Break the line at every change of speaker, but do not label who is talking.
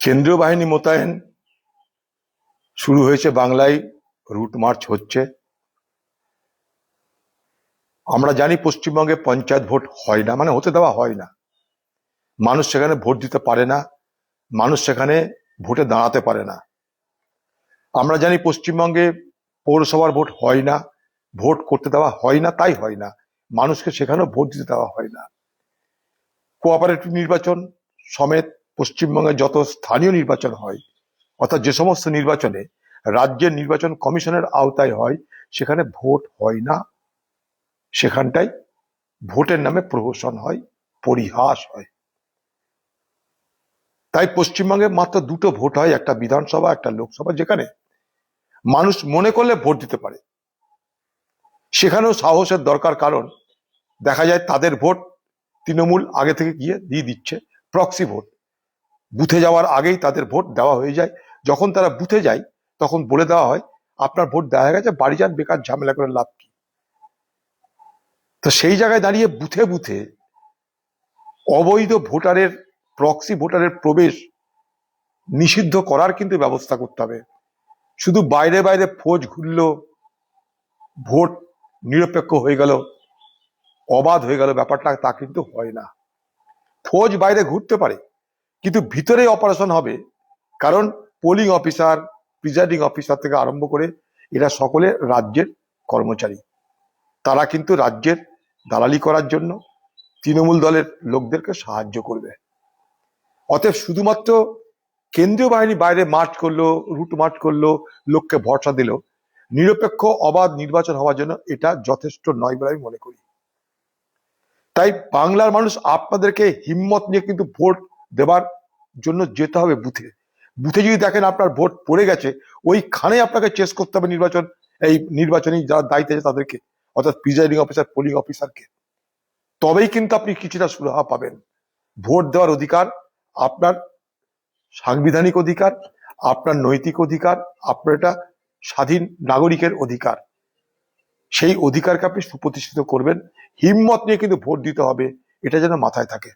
কেন্দ্রীয় বাহিনী মোতায়েন শুরু হয়েছে, বাংলায় রুট মার্চ হচ্ছে। আমরা জানি পশ্চিমবঙ্গে পঞ্চায়েত ভোট হয় না, মানে হতে দেওয়া হয় না। মানুষ সেখানে ভোট দিতে পারে না, মানুষ সেখানে ভোটে দাঁড়াতে পারে না। আমরা জানি পশ্চিমবঙ্গে পৌরসভার ভোট হয় না, ভোট করতে দেওয়া হয় না, তাই হয় না, মানুষকে সেখানেও ভোট দিতে দেওয়া হয় না। কোঅপারেটিভ নির্বাচন সমেত পশ্চিমবঙ্গে যত স্থানীয় নির্বাচন হয়, অর্থাৎ যে সমস্ত নির্বাচনে রাজ্যের নির্বাচন কমিশনের আওতায় হয়, সেখানে ভোট হয় না। সেখানটায় ভোটের নামে প্রহসন হয়, পরিহাস হয়। তাই পশ্চিমবঙ্গে মাত্র দুটো ভোট হয়, একটা বিধানসভা, একটা লোকসভা, যেখানে মানুষ মনে করলে ভোট দিতে পারে। সেখানেও সাহসের দরকার, কারণ দেখা যায় তাদের ভোট তৃণমূল আগে থেকে গিয়ে দিয়ে দিচ্ছে, প্রক্সি ভোট। বুথে যাওয়ার আগেই তাদের ভোট দেওয়া হয়ে যায়। যখন তারা বুথে যায় তখন বলে দেওয়া হয়, আপনার ভোট দেওয়া হয়ে গেছে, বাড়ি যান, বেকার ঝামেলা করে লাভ কি। তো সেই জায়গায় দাঁড়িয়ে বুথে বুথে অবৈধ ভোটারের, প্রক্সি ভোটারের প্রবেশ নিষিদ্ধ করার কিন্তু ব্যবস্থা করতে হবে। শুধু বাইরে বাইরে ফৌজ ঘুরল, ভোট নিরপেক্ষ হয়ে গেল, অবাধ হয়ে গেল, ব্যাপারটা তা কিন্তু হয় না। ফৌজ বাইরে ঘুরতে পারে, কিন্তু ভিতরে অপারেশন হবে। কারণ পোলিং অফিসার, প্রিজাইডিং অফিসার থেকে আরম্ভ করে এরা সকলে রাজ্যের কর্মচারী। তারা কিন্তু রাজ্যের দালালি করার জন্য তৃণমূল দলের লোকদেরকে সাহায্য করবে। অতএব শুধুমাত্র কেন্দ্রীয় বাহিনী বাইরে মার্চ করলো, রুট মার্চ করলো, লোককে ভরসা দিল, নিরপেক্ষ অবাধ নির্বাচন হওয়ার জন্য এটা যথেষ্ট নয় বলে আমি মনে করি। তাই বাংলার মানুষ আপনাদেরকে হিম্মত নিয়ে কিন্তু ভোট দেবার জন্য যেতে হবে বুথে। বুথে যদি দেখেন আপনার ভোট পড়ে গেছে, ওইখানে আপনাকে চেস করতে হবে নির্বাচনী যারা দায়িত্বে আছে তাদেরকে, অর্থাৎ প্রিজাইডিং অফিসার, পোলিং অফিসারকে। তবেই কিন্তু আপনি কিছুটা সুরাহা পাবেন। ভোট দেওয়ার অধিকার আপনার সাংবিধানিক অধিকার, আপনার নৈতিক অধিকার, আপনার এটা স্বাধীন নাগরিকের অধিকার। সেই অধিকারকে আপনি সুপ্রতিষ্ঠিত করবেন। হিম্মত নিয়ে কিন্তু ভোট দিতে হবে, এটা যেন মাথায় থাকে।